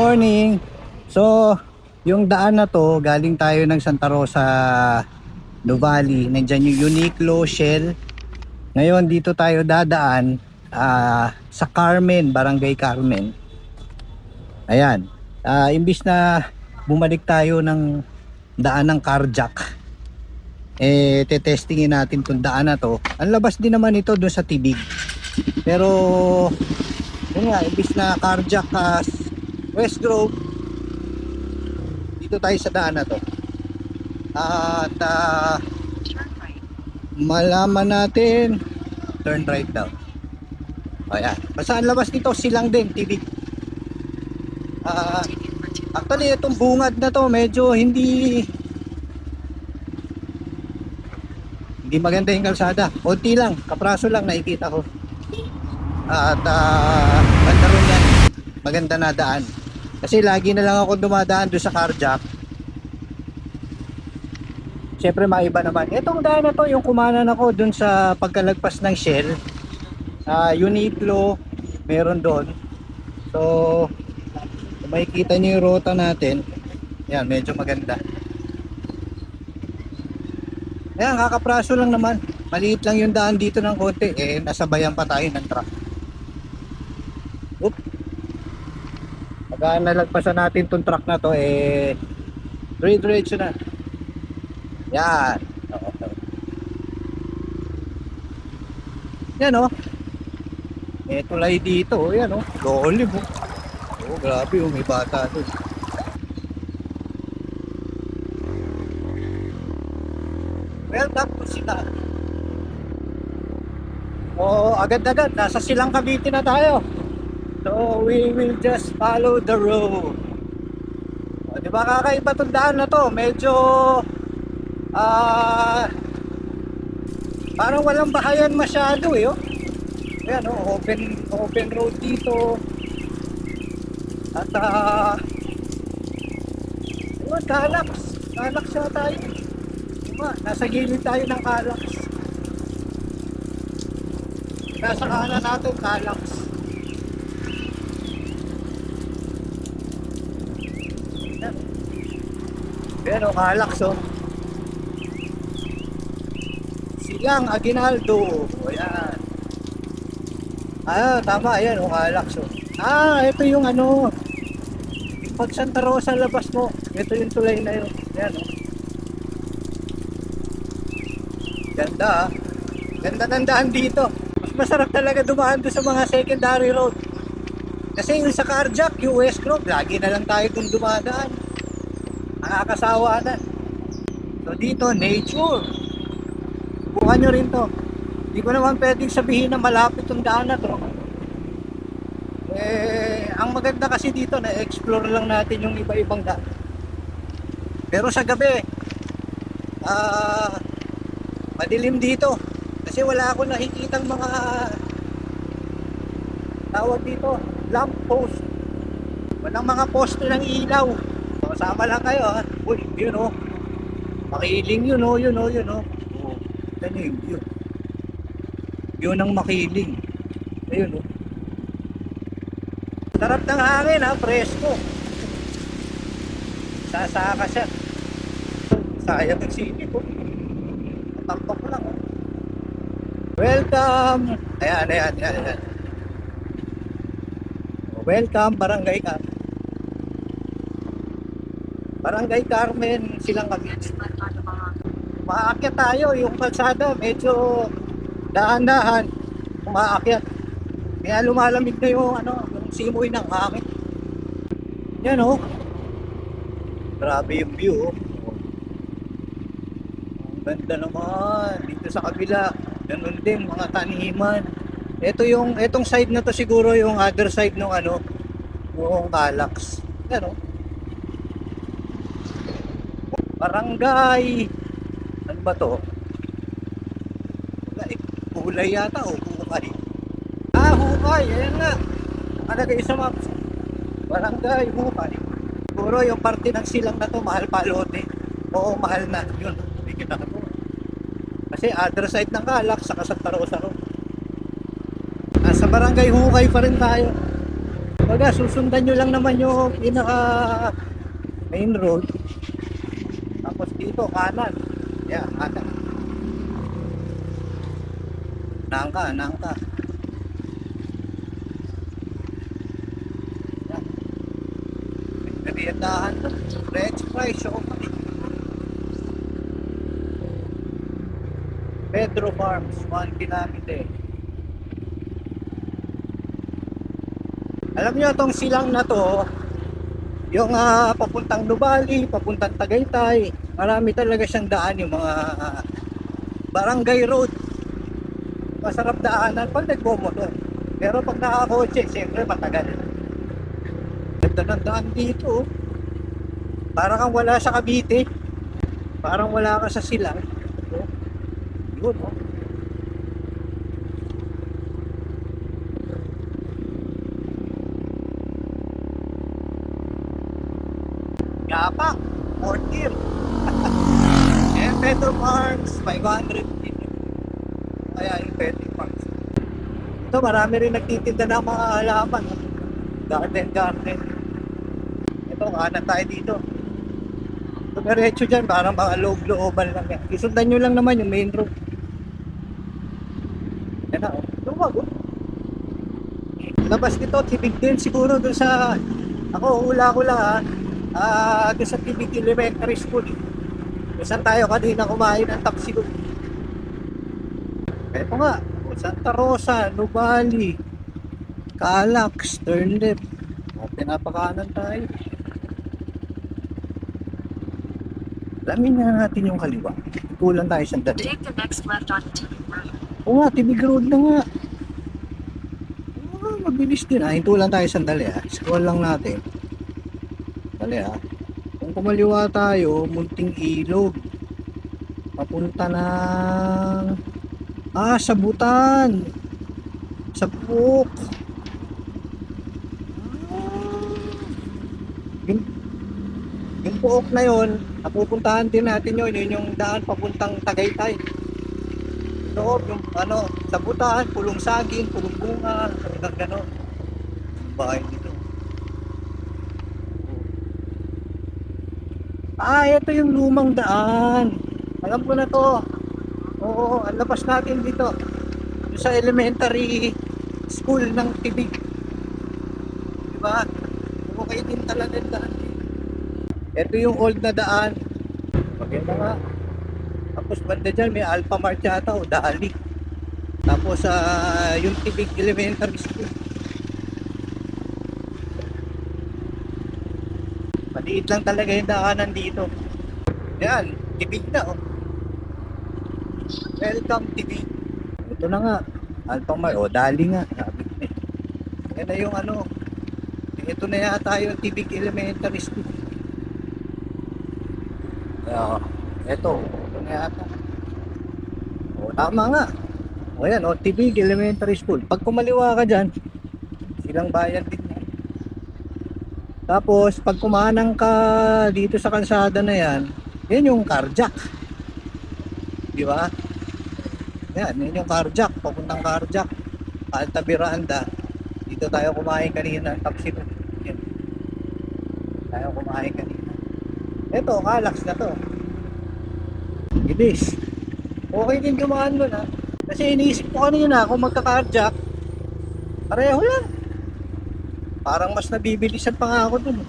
morning. So, yung daan na to, galing tayo ng Santa Rosa, Nuvali. Nandiyan yung Uniqlo, Shell. Ngayon, dito tayo dadaan sa Carmen, Barangay Carmen. Ayan. Imbis na bumalik tayo ng daan ng Carjack, tetestingin natin kung daan na to. Ang labas din naman ito doon sa Tibig. Pero, yun nga, imbis na Carjack West Grove, dito tayo sa daan na to. At malaman natin, turn right daw. Ayan. Basta ang labas nito silang din, Tibig. Actually, itong bungad na to medyo hindi maganda yung kalsada. Konti lang, kapraso lang nakikita ko. At ganda rin yan. Maganda na daan. Kasi lagi na lang ako dumadaan doon sa Carjack. Siyempre maiba naman. Itong daan na to, yung kumanan ako doon sa pagkalagpas ng Shell. Uniqlo, meron doon. So, kung makikita nyo yung ruta natin, yan, medyo maganda. Ayan, kakapraso lang naman. Maliit lang yung daan dito ng konti. Nasabayan pa tayo ng truck. Oop. Pagka nalagpasan natin tong truck na to, diretso na. Yan. Okay. Yan o. May tulay dito. Yan o. Lolim o. Oh, grabe o. May bata doon. Welcome to sila. Agad-agad. Nasa Silang Cavite na tayo. So we will just follow the road. Di ba kakaiba itong daan na to? Medyo parang walang bahayan masyado oh. Ayan open road dito. At Calax siya tayo. Diba? Nasa gilid tayo ng Calax. Nasa kanan natin Calax. Pero Calax Silang Aguinaldo. Ayan. Tama. Ayan Calax ito yung pag Santa Rosa labas mo. Ito yung tulay na yun. Ayan Ganda Ganda ng daan dito. Mas masarap talaga dumaan doon sa mga secondary road. Kasi yung sa Carjack, yung West Grove, lagi na lang tayo kung dumadaan. Nakakasawa na. So dito, nature. Bukan nyo rin to. Hindi ko naman pwedeng sabihin na malapit yung daan na to. Ang maganda kasi dito, na-explore lang natin yung iba-ibang daan. Pero sa gabi, madilim dito. Kasi wala ako nakikitang mga tawag dito, lamp post. Walang mga poste ng ilaw. Sama lang kayo ha. Uy, yun Makiling yun yun Ano yung view? View ng Makiling. Ayun Sarap ng hangin presko. Sasaka siya. Sayang ang silip Tampak lang Welcome. Ayan. Welcome Barangay Carmen, Silang Cavite. Maakyat tayo, yung kalsada medyo dahan-dahan umaakyat. Kaya lumalamig na yung yung simoy ng hangin. Yan Grabe yung view Ang ganda naman dito sa kabila. Ganun din mga taniman. Itong side na to siguro yung other side ng yung Calax. Yan Barangay. Ano ba to? Kulay yata Hukay. Hukay. Ayan nga. Nakalagay sa maps. Barangay Hukay. Siguro yung parte ng silang na to mahal pa lote. Oo, mahal na. Yun. Hindi kita ko. Kasi other side ng Calax sa Santa Rosa Nasa Barangay Hukay pa rin tayo. Baga, susundan nyo lang naman yung pinaka main road. Tapos dito, kanan. Yan, kanan. Nangka, nangka. Yan. Nagbiyandahan to. French fries, so Pedro Farms, 1 kilometer. Alam nyo, itong silang na to, yung papuntang Nubali, papuntang Tagaytay, marami talaga siyang daan, yung mga barangay road. Masarap daanan pag nagbomotor. Pero pag nakakotse, siyempre matagal. Ganda ng daan dito. Parang kang wala sa Cavite. Parang wala ka sa silang. Yun, oh. Yapak, 14. Eh, Pedro Farms, 500. Kaya yung Pedro Farms. Ito, marami rin nagtitinda ng mga halaman. Garden. Ito, kanan tayo dito. Dumiretso dyan, parang mga loob-looban lang yan. Isundan nyo lang naman yung main road. Yan na, oh. Lumag, oh. Labas nito, tibig din siguro dun sa... Ako, hula ko lang dun sa Tibig Elementary School. Saan tayo kanina kumain ng tapsilog. Ito nga, Santa Rosa, Nubali, Calax, turn left. O, pinapakanan tayo. Alamin na natin yung kaliwa. Kulang tayo sandali. Take the next left on Tibig Road. Oo nga, Tibig Road na nga. Mabilis din ah. Hinto lang tayo sandali ah. Scroll lang natin. Dali ah. Kung kumaliwa tayo, Munting Ilog. Papunta ng... Sabutan. Sabuk. Yung Puok na yon, napupuntahan din natin yun. Yun yung daan papuntang Tagaytay. Loob, yung Sabutan, Pulong Saging, Pulong Bunga, hanggang gano'n. Bahay dito. Ito yung lumang daan. Alam ko na to. Oo, ang labas natin dito. Yung sa elementary school ng Tibig. Diba? Okay din talaga yung daan. Ito yung old na daan. Maganda nga. Tapos banda dyan may Alpha Mart yata o Dali. Tapos yung Tibig Elementary School. Maliit lang talaga yung daanan dito. Yan, Tibig na oh. Welcome Tibig. Ito na nga, Alpha Mart o Dali nga. Sabi ko eh. Yan na yung ito na yata yung Tibig Elementary School. Ito na yata. O tama nga. O yan, Tibig Elementary School. Pag kumaliwa ka dyan, silang bayan din yan. Tapos pag kumanang ka dito sa kalsada na yan, yan yung Carjack. Di ba? Yan yung Carjack, papuntang Carjack. Alta Miranda. Dito tayo kumain kanina, Tapsilog. Yan. Tayo kumain kanina. Ito, Calax na to. Bilis. Okay din dumaan doon ha. Kasi iniisip ko kanina kung magka-carjack, pareho lang. Parang mas nabibilisan pa nga ako dun.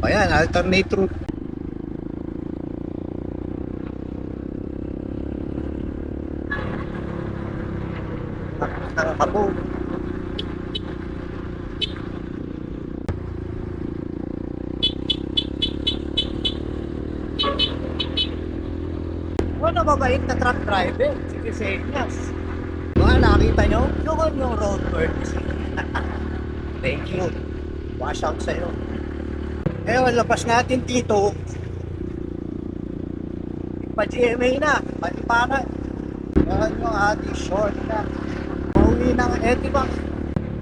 Ayan, alternate route. Nakakabo. Mabait na truck driver, si Senyas. Mga nakita nyo, noon yung road works. Thank you. Wash out sa'yo. Ngayon, labas natin dito. Pa-GMA na, paliparan. Yan yung ating short na. Pauwi ng Etibank.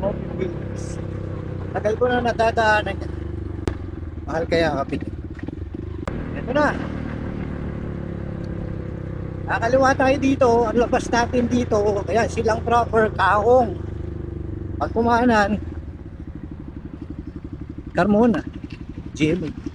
Coffee Wheels. Tagal ko na nadadaanan yan. Mahal kaya kapit. Ito na. Nakaliwa tayo dito, ang labas natin dito, kaya silang proper Kaong. Pag kumanan, Carmona, GMA.